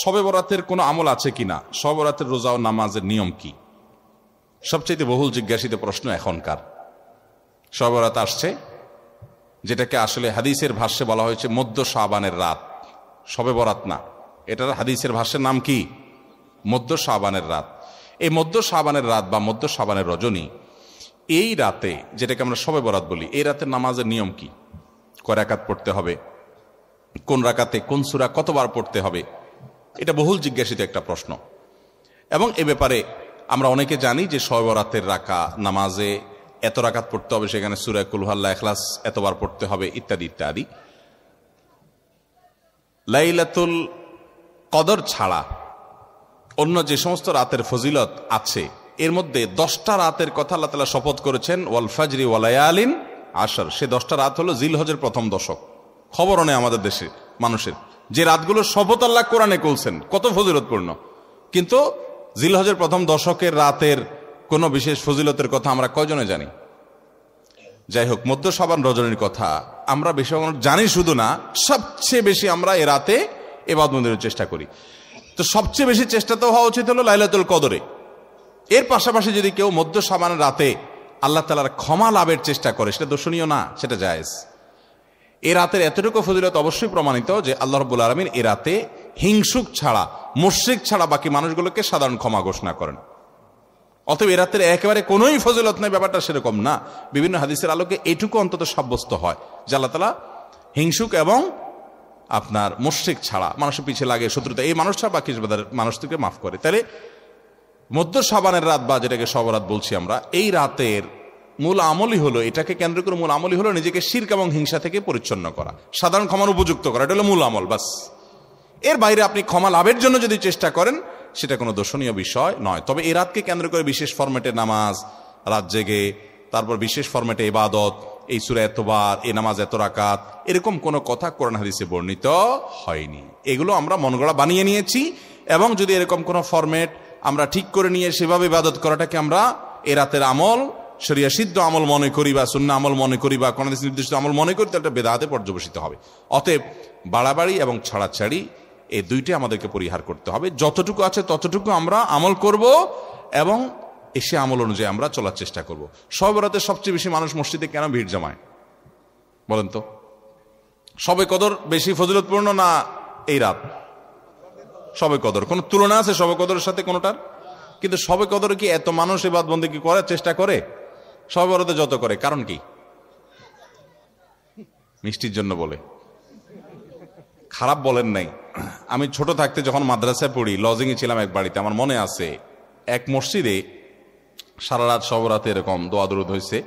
শবে বরাতের কোনো আমল আছে কিনা, শবে বরাতের রোজা ও নামাজের নিয়ম কি? সবচেয়ে বহুল জিজ্ঞাসিত প্রশ্ন এখনকার। শবে বরাত আসছে, যেটাকে আসলে হাদিসের ভাষ্যে বলা হয়েছে মধ্য শাবানের রাত, শবে বরাত না, এটার হাদিসের ভাষ্যের নাম কি? মধ্য শাবানের রাত। এই মধ্য শাবানের রাত বা মধ্য শাবানের রজনী, এই রাতে যেটাকে আমরা শবে বরাত বলি, এই রাতের নামাজের নিয়ম কি? কয় রাকাত পড়তে হবে, কোন রাকাতে কোন সূরা কতবার পড়তে হবে, এটা বহুল জিজ্ঞাসিত একটা প্রশ্ন। এবং এ ব্যাপারে আমরা অনেকে জানি যে শবে বরাতের নামাজে এত রাকাত পড়তে হবে, সেখানে সূরা কুল হুয়াল্লাহ, ইখলাস এতবার পড়তে হবে, ইত্যাদি ইত্যাদি। লাইলাতুল কদর ছাড়া অন্য যে সমস্ত রাতের ফজিলত আছে, এর মধ্যে 10টা রাতের কথা আল্লাহ তাআলা শপথ করেছেন, ওয়াল ফাজরি ওয়া লায়ালিন আশর। সে 10টা রাত হলো জিলহজের প্রথম দশক। খবরও নেই আমাদের দেশে মানুষের, যে রাতগুলো শপথ আল্লাহ কোরআনে করছেন, কত ফজিলতপূর্ণ, কিন্তু জিলহজের প্রথম দশকের রাতের কোনো বিশেষ ফজিলতের কথা আমরা কয়জনে জানি? যাই হোক, মধ্য শাবান রজনীর কথা আমরা বেশি জানি শুধু না, সবচেয়ে বেশি আমরা এ রাতে ইবাদত বন্দেগীর চেষ্টা করি। তো সবচেয়ে বেশি চেষ্টা তো হওয়া উচিত হলো লাইলাতুল কদরে। এর পাশাপাশি যদি কেউ মধ্য শাবানের রাতে আল্লাহ তাআলার ক্ষমা লাভের চেষ্টা করে, সেটা দর্শনীয় না, সেটা জায়েজ। এ রাতের এতটুকু ফজিলত অবশ্যই প্রমাণিত যে আল্লাহ রাব্বুল আলামিন এ রাতে হিংসুক ছাড়া, মুশরিক ছাড়া বাকি মানুষগুলোকে সাধারণ ক্ষমা ঘোষণা করেন। অতএব এ রাতের একেবারে কোনোই ফজিলত নেই, ব্যাপারটা সেরকম না। বিভিন্ন হাদিসের আলোকে এটুকু অন্তত সাব্যস্ত হয় যে আল্লাহ তাআলা হিংসুক এবং আপনার মুশরিক ছাড়া, মানুষের পিছিয়ে লাগে শত্রুতা, এই মানুষ ছাড়া বাকি মানুষকে মাফ করে। তাহলে মধ্য শাবানের রাত বা যেটাকে শবে বরাত বলছি আমরা, এই রাতের মূল আমলই হলো, এটাকে কেন্দ্র করে মূল আমলই হলো নিজেকে শিরক এবং হিংসা থেকে পরিচ্ছন্ন করা, সাধারণ ক্ষমার উপযুক্ত করা। এটা হলো মূল আমল, বাস। এর বাইরে আপনি ক্ষমা লাভের জন্য যদি চেষ্টা করেন, সেটা কোনো দর্শনীয় বিষয় নয়। তবে এই রাতকে কেন্দ্র করে বিশেষ ফরম্যাটে নামাজ, রাত জেগে, তারপর বিশেষ ফরম্যাটে ইবাদত, এই সূরা এতবার, এই নামাজ এত রাকাত, এরকম কোনো কথা কোরআন হাদিসে বর্ণিত হয়নি। এগুলো আমরা মনগড়া বানিয়ে নিয়েছি। এবং যদি এরকম কোনো ফরম্যাট আমরা ঠিক করে নিয়ে সেভাবে ইবাদত করাটাকে আমরা এ রাতের আমল, শরিয়া সিদ্ধ আমল মনে করি বা সুন্নাহ আমল মনে করি বা কোন নির্দিষ্ট আমল মনে করি, তাহলে এটা বেদাতে পর্যবসিত হবে। অতএব বাড়াবাড়ি এবং ছাড়াছাড়ি এই দুইটি আমাদেরকে পরিহার করতে হবে। যতটুকু আছে ততটুকু আমরা আমল করব এবং এসে আমল অনুযায়ী আমরা চলার চেষ্টা করব। শবে বরাতে সবচেয়ে বেশি মানুষ মসজিদে কেন ভিড় জমায় বলেন তো? শবে কদর বেশি ফজিলতপূর্ণ না এই রাত? শবে কদর কোন তুলনা আছে শবে কদরের সাথে কোনটার? কিন্তু শবে কদরে কি এত মানুষ ইবাদত বন্দেগী করার চেষ্টা করে শবে বরাতে যত করে? কারণ কি? মিষ্টির জন্য বলে, খারাপ বলেন নাই। আমি ছোট থাকতে যখন মাদ্রাসায় পড়ি, লজিং এ ছিলাম এক বাড়িতে, আমার মনে আছে এক মসজিদে সারা রাত শবে বরাতে এরকম দোয়া দরুদ হয়েছে।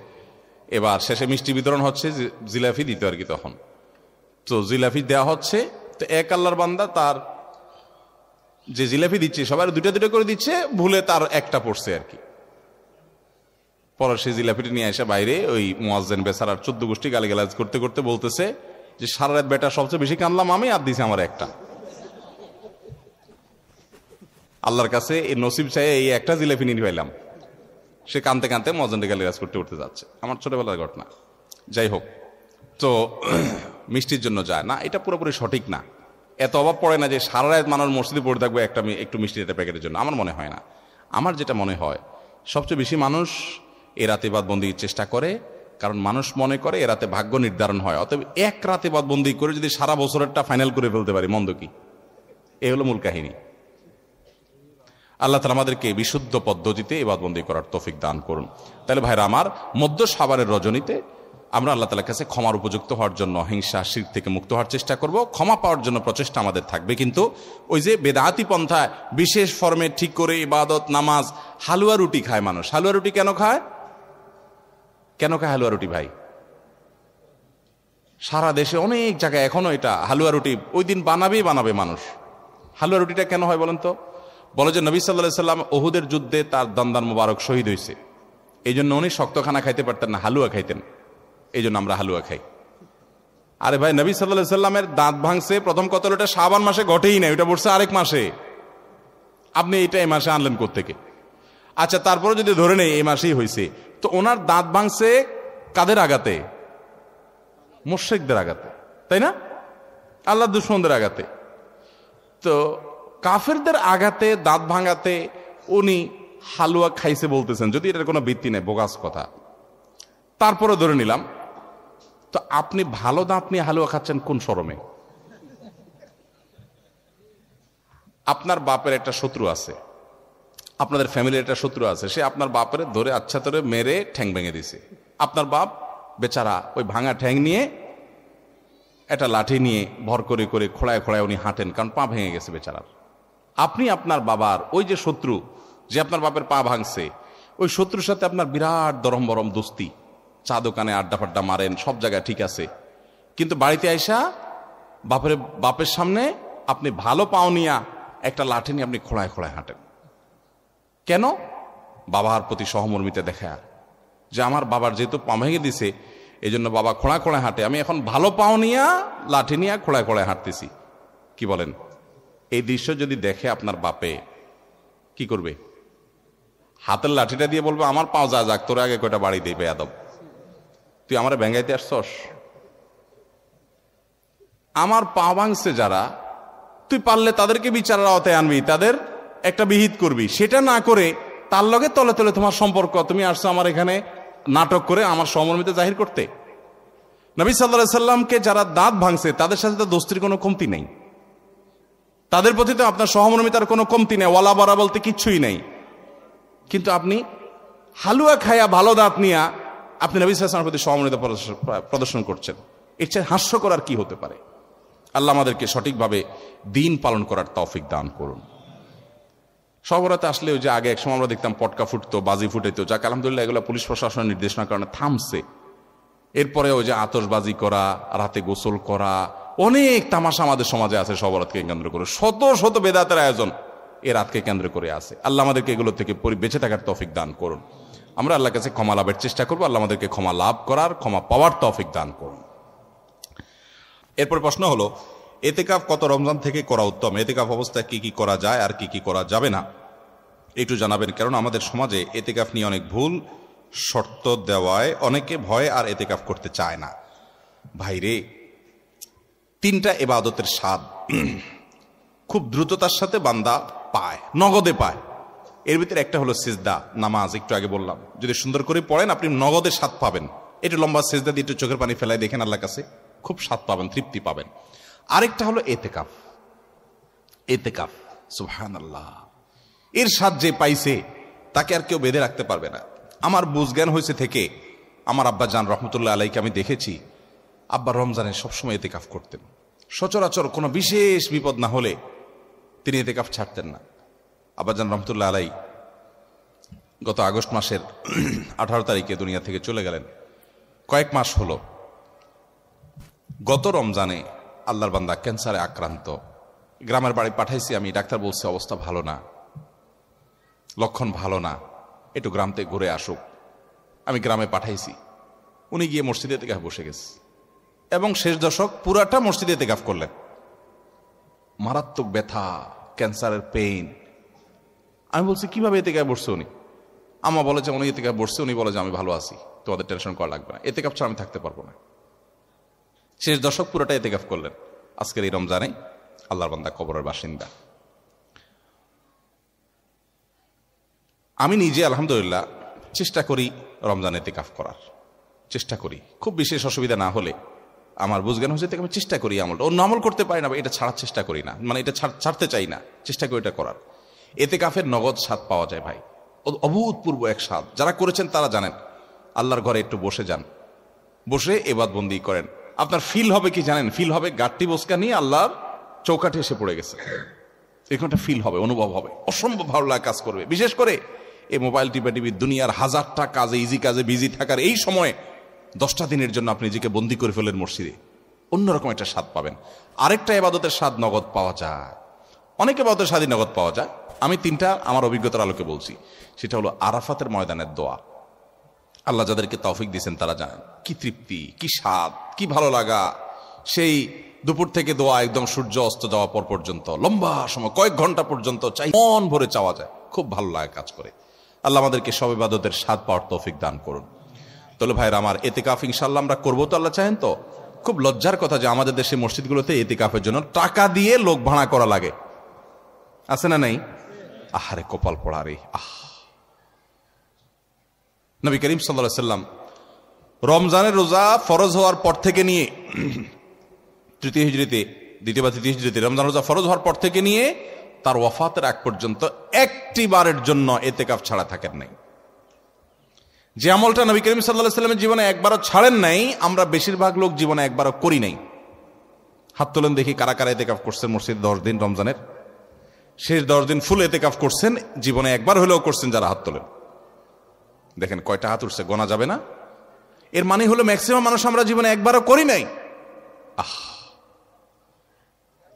এবার শেষে মিষ্টি বিতরণ হচ্ছে, জিলাপি দিতে আর কি, তখন তো জিলাপি দেওয়া হচ্ছে। তো এক আল্লাহর বান্দা তার যে জিলাপি দিচ্ছে সবাই দুটা দুটো করে দিচ্ছে, ভুলে তার একটা পড়ছে আর কি। পরে সেই জিলাপিটা নিয়ে এসে বাইরে ওই মুয়াজ্জিন বেচারার 14 গোষ্ঠী গালিগালাজ করতে করতে বলতেছে যে সারা রাত বেটা সবচেয়ে বেশি কানলাম আমি, আর দিছে আমার একটা। আল্লাহর কাছে এই নসিব চাই এই একটা জিলাপি নিয়ে পাইলাম। সে কানতে কানতে মুয়াজ্জিনকে গালিগালাজ করতে করতে যাচ্ছে। আমার ছোটবেলার ঘটনা। যাই হোক, তো মিষ্টির জন্য যায় না, এটা পুরোপুরি সঠিক না। এত অভাব পড়ে না যে সারা রাত মানুষ মসজিদে পড়ে থাকবে একটু মিষ্টির একটা প্যাকেটের জন্য, আমার মনে হয় না। আমার যেটা মনে হয়, সবচেয়ে বেশি মানুষ এ রাতে ইবাদত বন্দেগীর চেষ্টা করে, কারণ মানুষ মনে করে এ রাতে ভাগ্য নির্ধারণ হয়। অতএব এক রাতে ইবাদত বন্দেগী করে যদি সারা বছরেরটা ফাইনাল করে ফেলতে পারি, মন্দ কি? এই হলো মূল কাহিনী। আল্লাহ তাআলা আমাদেরকে বিশুদ্ধ পদ্ধতিতে ইবাদত বন্দেগী করার তৌফিক দান করুন। তাহলে ভাইরা আমার, মধ্য শাবানের রজনীতে আমরা আল্লাহ তাআলার কাছে ক্ষমার উপযুক্ত হওয়ার জন্য, হিংসা শিরক থেকে মুক্ত হওয়ার চেষ্টা করব। ক্ষমা পাওয়ার জন্য প্রচেষ্টা আমাদের থাকবে। কিন্তু ওই যে বেদাতি পন্থায় বিশেষ ফর্মে ঠিক করে ইবাদত, নামাজ, হালুয়া রুটি খায় মানুষ। হালুয়া রুটি কেন খায়? কেন খায় হালুয়া রুটি ভাই? সারা দেশে অনেক জায়গায় এখনো এটা হালুয়া রুটি ওই দিন বানাবে মানুষ। হালুয়া রুটিটা কেন হয় বলেন তো? বলে যে নবী সাল্লাল্লাহু আলাইহি সাল্লাম উহুদের যুদ্ধে তার দন্দান মুবারক শহীদ হয়েছে, এই জন্য উনি শক্ত খানা খাইতে পারতেন না, হালুয়া খাইতেন, এই জন্য আমরা হালুয়া খাই। আরে ভাই, নবী সাল্লাল্লাহু আলাইহি সাল্লামের দাঁত ভাঙছে প্রথম কতল, ওটা শাবান মাসে ঘটেই না, ওটা পড়ছে আরেক মাসে। আপনি এটা এই মাসে আনলেন কোত্থেকে? আচ্ছা, তারপরে যদি ধরে নেই এই মাসেই হয়েছে, তো ওনার দাঁত ভাঙছে কাদের আঘাতে? মুশরিকদের আঘাতে, তাই না? আল্লাহর দুশমনদের আঘাতে। তো কাফেরদের আঘাতে, দাঁত ভাঙাতে উনি হালুয়া খাইছে বলতেছেন, যদি এটার কোনো ভিত্তি নেই, বোগাস কথা। তারপরে ধরে নিলাম, তো আপনি ভালো দাঁত নিয়ে হালুয়া খাচ্ছেন কোন শরমে? আপনার বাপের একটা শত্রু আছে, আপনাদের ফ্যামিলির একটা শত্রু আছে, সে আপনার বাপের ধরে আচ্ছা ধরে মেরে ঠ্যাং ভেঙে দিছে। আপনার বাপ বেচারা ওই ভাঙা ঠ্যাং নিয়ে একটা লাঠি নিয়ে ভর করে করে খোড়ায় খোড়ায় উনি হাঁটেন, কারণ পা ভেঙে গেছে বেচারার। আপনি আপনার বাবার ওই যে শত্রু, যে আপনার বাপের পা ভাঙছে, ওই শত্রুর সাথে আপনার বিরাট দরম বরম দোস্তি, চা দোকানে আড্ডা ফাড্ডা মারেন, সব জায়গায় ঠিক আছে। কিন্তু বাড়িতে আইসা বাপের সামনে আপনি ভালো পাও নিয়া একটা লাঠি নিয়ে আপনি খোড়ায় খোড়ায় হাঁটেন। কেন? বাবার প্রতি সহমর্মিতা দেখা, যে আমার বাবার যেহেতু পা ভেঙে দিছে, এই জন্য বাবা খোঁড়া খোঁড়ায় হাঁটে, আমি এখন ভালো পাও নিয়া লাঠি নিয়ে খোঁড়ায় খোঁড়ায় হাঁটতেছি। কি বলেন? এই দৃশ্য যদি দেখে আপনার বাপে কি করবে? হাতের লাঠিটা দিয়ে বলবে, আমার পাও যা যাক, তোর আগে কয়টা বাড়ি দিবে আদব, তুই আমার ভেঙ্গাইতে আসছস? আমার পা ভাঙছে যারা, তুই পারলে তাদেরকে বিচারের আওতায় আনবি, তাদের একটা বিহিত করবি। সেটা না করে তার লগে তলে তলে তোমার সম্পর্ক, তুমি আসছো আমার এখানে নাটক করে আমার সহমর্মিতা জাহির করতে। নবী সাল্লাল্লাহু আলাইহি সাল্লামকে যারা দাঁত ভাঙছে তাদের সাথে তো দোস্তির কোনো কমতি নেই, তাদের প্রতি তো আপনার সহমর্মিতার কোনো কমতি নেই, ওয়ালা বারা বলতে কিচ্ছুই নেই। কিন্তু আপনি হালুয়া খায়া ভালো দাঁত নিয়া আপনি নবী সাল্লাল্লাহু আলাইহি সাল্লামের প্রতি সহমর্মিতা প্রদর্শন করছেন, এর চেয়ে হাস্যকর আর কি হতে পারে? আল্লাহ আমাদেরকে সঠিকভাবে দিন পালন করার তৌফিক দান করুন। শহরাতে আসলে ওই যে আগে একসময় আমরা দেখতাম পটকা ফুটতো, বাজি ফুটাইতো, যাক আলহামদুলিল্লাহ এগুলো পুলিশ প্রশাসনের নির্দেশনার কারণে থামছে। এরপরে ওই যে আতশবাজি করা, রাতে গোসল করা, অনেক তামাশা আমাদের সমাজে আছে শহরাতকে কেন্দ্র করে, শত শত বেদাতের আয়োজন এ রাতকে কেন্দ্র করে আছে। আল্লাহ আমাদেরকে এগুলো থেকে বেঁচে থাকার তৌফিক দান করুন। আমরা আল্লাহর কাছে ক্ষমা লাভের চেষ্টা করবো, আল্লাহ আমাদেরকে ক্ষমা লাভ করার, ক্ষমা পাওয়ার তৌফিক দান করুন। এরপর প্রশ্ন হলো, এতেকাফ কত রমজান থেকে করা উত্তম? এতেকাফ অবস্থায় কি কি করা যায় আর কি কি করা যাবে না একটু জানাবেন, কারণ আমাদের সমাজে এতেকাফ নিয়ে অনেক ভুল শর্ত দেওয়ায় অনেকে ভয় আর এতেকাফ করতে চায় না। ভাইরে, তিনটা ইবাদতের স্বাদ খুব দ্রুততার সাথে বান্দা পায়, নগদে পায়। এর ভিতরে একটা হলো সিজদা, নামাজ। একটু আগে বললাম, যদি সুন্দর করে পড়েন আপনি নগদের স্বাদ পাবেন। একটু লম্বা সিজদা দিয়ে একটু চোখের পানি ফেলায় দেখেন, আল্লাহর কাছে খুব স্বাদ পাবেন, তৃপ্তি পাবেন। আরেকটা হলো এতেকাফ। এতেকাফ, সুবহানাল্লাহ, এর স্বাদ যে পাইছে তাকে আর কেউ বেঁধে রাখতে পারবে না। আমার বুঝজ্ঞান হয়েছে থেকে আমার আব্বা জান রহমতুল্লাহ আলাইকে আমি দেখেছি, আব্বা রমজানে সবসময় এতেকাফ করতেন। সচরাচর কোনো বিশেষ বিপদ না হলে তিনি এতেকাফ ছাড়তেন না। আব্বা জান রহমতুল্লাহ আলাই গত আগস্ট মাসের 18 তারিখে দুনিয়া থেকে চলে গেলেন। কয়েক মাস হলো। গত রমজানে আল্লাহর বান্দা ক্যান্সারে আক্রান্ত, গ্রামের বাড়ি পাঠাইছি আমি, ডাক্তার বলছে অবস্থা ভালো না, লক্ষণ ভালো না, একটু গ্রাম থেকে ঘুরে আসুক। আমি গ্রামে পাঠাইছি, উনি গিয়ে মসজিদে এতেকাফ বসে গেছে এবং শেষ দশক পুরাটা মসজিদে এতেকাফ করলেন। মারাত্মক ব্যথা, ক্যান্সারের পেইন। আমি বলছি কিভাবে এতেকাফ বসছে উনি? আমা বলে যে উনি এতেকাফ বসছে, উনি বলে যে আমি ভালো আছি, তোমাদের টেনশন করা লাগবে না, এতেকাফ ছাড়া আমি থাকতে পারবো না। শেষ দশক পুরোটা এতেকাফ করলেন। আজকের এই রমজানে আল্লাহর বান্দা কবরের বাসিন্দা। আমি নিজে আলহামদুলিল্লাহ চেষ্টা করি রমজান এতেকাফ করার, চেষ্টা করি। খুব বিশেষ অসুবিধা না হলে আমার বুঝজ্ঞান হয়েছে থেকে আমি চেষ্টা করি আমলটা। অন্য আমল করতে পারি না, এটা ছাড়ার চেষ্টা করি না, মানে এটা ছাড়তে চাই না, চেষ্টা করি এটা করার। এতেকাফের নগদ স্বাদ পাওয়া যায় ভাই, অভূতপূর্ব এক স্বাদ। যারা করেছেন তারা জানেন। আল্লাহর ঘরে একটু বসে যান, বসে এবাদবন্দি করেন, আপনার ফিল হবে কি জানেন? ফিল হবে গাট্টি বসকা নিয়ে আল্লাহর চৌকাঠে এসে পড়ে গেছে, এরকম একটা ফিল হবে, অনুভব হবে, অসম্ভব ভালো লাগা কাজ করবে। বিশেষ করে এই মোবাইল টিপি দুনিয়ার হাজারটা কাজে, ইজি কাজে বিজি থাকার এই সময় 10টা দিনের জন্য আপনি নিজেকে বন্দি করে ফেলেন মসজিদে, অন্যরকম একটা স্বাদ পাবেন। আরেকটা ইবাদতের স্বাদ নগদ পাওয়া যায়, অনেক ইবাদতের স্বাদই নগদ পাওয়া যায়। আমি তিনটা আমার অভিজ্ঞতার আলোকে বলছি। সেটা হলো আরাফাতের ময়দানের দোয়া। আল্লাহ যাদেরকে তৌফিক দিয়েছেন তারা জানেন কি তৃপ্তি, কি স্বাদ, কি ভালো লাগা। সেই দুপুর থেকে দোয়া একদম সূর্য অস্ত যাওয়া পর পর্যন্ত লম্বা সময়, কয়েক ঘন্টা পর্যন্ত চাই, মন ভরে চাওয়া যায়, খুব ভালো লাগে কাজ করে। আল্লাহ আমাদেরকে সব ইবাদতের স্বাদ পাওয়ার তৌফিক দান করুন। তাহলে ভাইরা আমার, এতেকাফ ইনশাআল্লাহ আমরা করবো তো? আল্লাহ চাহেন তো? খুব লজ্জার কথা যে আমাদের দেশে মসজিদগুলোতে এতেকাফের জন্য টাকা দিয়ে লোক ভাড়া করা লাগে। আছে না নাই? আহারে কপাল পড়া রে। নবী করিম সাল্লাল্লাহু আলাইহি সাল্লাম রমজানের রোজা ফরজ হওয়ার পর থেকে নিয়ে দ্বিতীয় বা তৃতীয় হিজরিতে রমজান রোজা ফরজ হওয়ার পর থেকে নিয়ে তার ওয়াফাতের আগ পর্যন্ত একটি বারের জন্য এতেকাফ ছাড়া থাকেন নাই। যে আমলটা নবী করিম সাল্লাল্লাহু আলাইহি সাল্লামের জীবনে একবারও ছাড়েন নাই, আমরা বেশিরভাগ লোক জীবনে একবারও করি নাই। হাত তোলেন দেখি কারা কারা এতেকাফ করছেন মসজিদে 10 দিন রমজানের শেষ 10 দিন ফুল এতেকাফ করছেন, জীবনে একবার হলেও করছেন যারা হাত তোলেন। দেখেন কয়টা হাত উঠছে, গোনা যাবে না। এর মানে হলো ম্যাক্সিমাম মানুষ আমরা জীবনে একবারও করি নাই।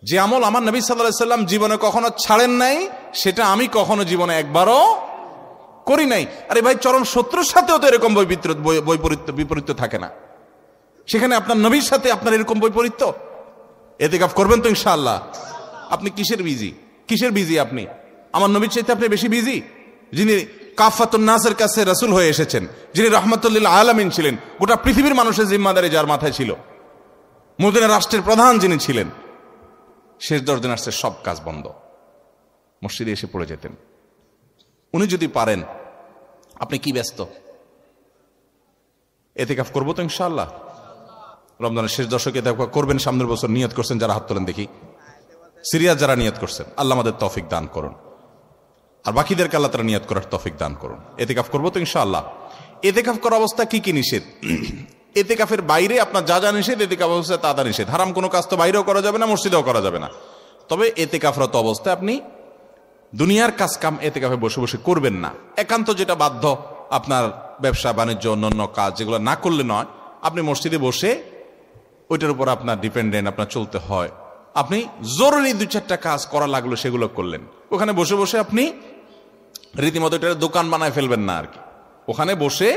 যে আমল আমার নবী সাল্লাল্লাহু আলাইহি সাল্লাম জীবনে কখনো ছাড়েন নাই, সেটা আমি কখনো জীবনে একবারও করি নাই। আরে ভাই, চরম শত্রুর সাথেও তো এরকম বিপরীত থাকে না, সেখানে আপনার নবীর সাথে আপনার এরকম বৈপরীত্য। এতেকাফ করবেন তো ইনশাআল্লাহ? আপনি কিসের বিজি? আপনি আমার নবীর চাইতে আপনি বেশি বিজি, যিনি কাফাতুন নাসের কাছে রাসূল হয়ে এসেছেন, যিনি রাহমাতুল লিল আলামিন ছিলেন, গোটা পৃথিবীর মানুষের জিম্মাদারি যার মাথায় ছিল, মদিনা রাষ্ট্রের প্রধান যিনি ছিলেন, শেষ 10 দিন আসছে সব কাজ বন্ধ, মসজিদে এসে পড়ে যেতেন। উনি যদি পারেন, আপনি কি ব্যস্ত? এতেকাফ করবো তো ইনশাআল্লাহ। রমজানের শেষ দশকে এতেকাফ করবেন, সামনের বছর নিয়ত করছেন যারা হাত তোলেন দেখি, সিরিয়াস যারা নিয়ত করছেন, আল্লাহ আমাদের তৌফিক দান করুন, আর বাকিদেরকে আল্লাহ তাআলা নিয়ত করার তৌফিক দান করুন। এতেকাফ করবো তো ইনশাআল্লাহ। এতেকাফ করার অবস্থা কি কি নিষেধ? এতেকাফের বাইরে আপনার যা যা নিষেধ, এতেকাফ অবস্থায় তা তা নিষেধ। হারাম কোনো কাজ তো বাইরেও করা যাবে না, মসজিদেও করা যাবে না। তবে এতেকাফরত অবস্থায় আপনি দুনিয়ার কাজ কাম এতেকাফে বসে বসে করবেন না। একান্ত যেটা বাধ্য, আপনার ব্যবসা বাণিজ্য অন্যান্য কাজ যেগুলো না করলে নয়, আপনি মসজিদে বসে ওইটার উপর আপনার ডিপেন্ডেন্ট, আপনার চলতে হয়, আপনি জরুরি 2-4টা কাজ করা লাগলো সেগুলো করলেন। ওখানে বসে বসে আপনি রীতিমতো এটা দোকান বানায় ফেলবেন না আর কি। ওখানে বসে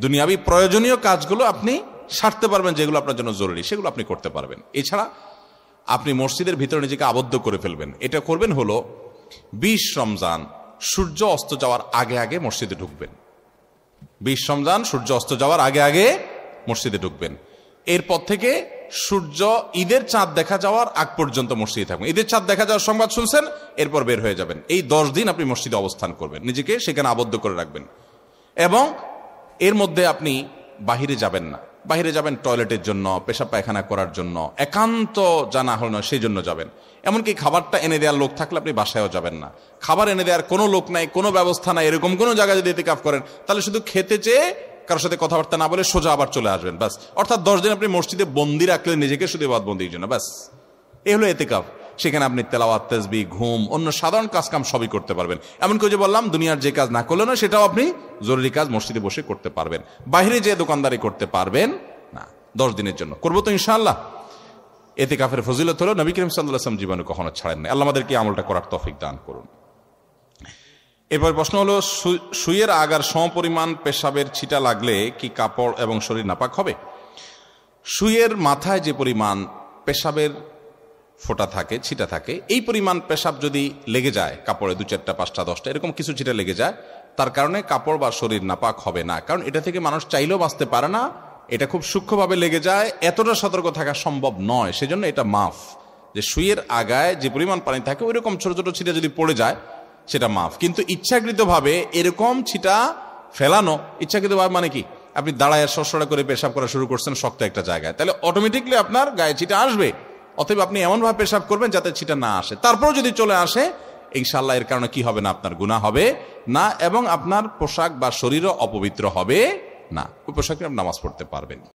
দুনিয়াবি প্রয়োজনীয় কাজগুলো আপনি সারতে পারবেন, যেগুলো আপনার জন্য জরুরি সেগুলো আপনি করতে পারবেন। এছাড়া আপনি মসজিদের ভিতরে নিজেকে আবদ্ধ করে ফেলবেন। এটা করবেন হলো 20 রমজান সূর্য অস্ত যাওয়ার আগে আগে মসজিদে ঢুকবেন। 20 রমজান সূর্য অস্ত যাওয়ার আগে আগে মসজিদে ঢুকবেন। এরপর থেকে সূর্য ঈদের চাঁদ দেখা যাওয়ার আগ পর্যন্ত মসজিদে থাকবেন। ঈদের চাঁদ দেখা যাওয়ার সংবাদ শুনছেন, এরপর বের হয়ে যাবেন। এই 10 দিন আপনি মসজিদে অবস্থান করবেন, নিজেকে সেখানে আবদ্ধ করে রাখবেন। এবং এর মধ্যে আপনি বাহিরে যাবেন না। বাহিরে যাবেন টয়লেটের জন্য, পেশাব পায়খানা করার জন্য, একান্ত জানা হল না সেই জন্য যাবেন। এমনকি খাবারটা এনে দেওয়ার লোক থাকলে আপনি বাসায়ও যাবেন না। খাবার এনে দেওয়ার কোনো লোক নাই, কোনো ব্যবস্থা নাই, এরকম কোনো জায়গায় যদি এতেকাফ করেন, তাহলে শুধু খেতে চেয়ে কারোর সাথে কথাবার্তা না বলে সোজা আবার চলে আসবেন, ব্যাস। অর্থাৎ 10 দিন আপনি মসজিদে বন্দি রাখলেন নিজেকে, শুধু ইবাদতবন্দির জন্য, ব্যাস। এই হলো এতেকাফ। সেখানে আপনি তেলাওয়াত, তাসবিহ, ঘুম, অন্য সাধারণ কাজ কাম সবই করতে পারবেন। এমনকি যে বললাম, দুনিয়ার যে কাজ না করলে না, সেটাও আপনি জরুরি কাজ মসজিদে বসে করতে পারবেন। বাইরে যে দোকানদারি করতে পারবেন না 10 দিনের জন্য। করবো তো ইনশাআল্লাহ। এতেকাফের ফজিলত হলো নবী করিম সাল্লাল্লাহু আলাইহি ওয়াসাল্লাম জীবনে কখনো ছাড়েন না। আল্লাহ আমাদেরকে আমলটা করার তৌফিক দান করুন। এরপর প্রশ্ন হলো, সুইয়ের আগার সমপরিমাণ পেশাবের ছিটা লাগলে কি কাপড় এবং শরীর নাপাক হবে? সুইয়ের মাথায় যে পরিমাণ পেশাবের ফোঁটা থাকে, ছিটা থাকে, এই পরিমাণ পেশাব যদি লেগে যায় কাপড়ে, 2-4টা 5টা 10টা এরকম কিছু ছিটা লেগে যায়, তার কারণে কাপড় বা শরীর নাপাক হবে না। কারণ এটা থেকে মানুষ চাইলেও বাঁচতে পারে না, এটা খুব সূক্ষ্মভাবে লেগে যায়, এতটা সতর্ক থাকা সম্ভব নয়। সেজন্য এটা মাফ। যে সুইয়ের আগায় যে পরিমাণ পানি থাকে, ওই রকম ছোট ছোট ছিটা যদি পড়ে যায় সেটা মাফ। কিন্তু ইচ্ছাকৃতভাবে এরকম ছিটা ফেলানো, ইচ্ছাকৃতভাবে মানে কি, আপনি দাঁড়ায় সরসরা করে পেশাব করা শুরু করছেন শক্ত একটা জায়গায়, তাহলে অটোমেটিকলি আপনার গায়ে ছিটা আসবে। অতএব আপনি এমনভাবে পেশাব করবেন যাতে ছিটা না আসে। তারপরেও যদি চলে আসে, ইনশাআল্লাহ এর কারণে কি হবে না, আপনার গুনাহ হবে না, এবং আপনার পোশাক বা শরীরও অপবিত্র হবে না। ওই পোশাকে আপনি নামাজ পড়তে পারবেন।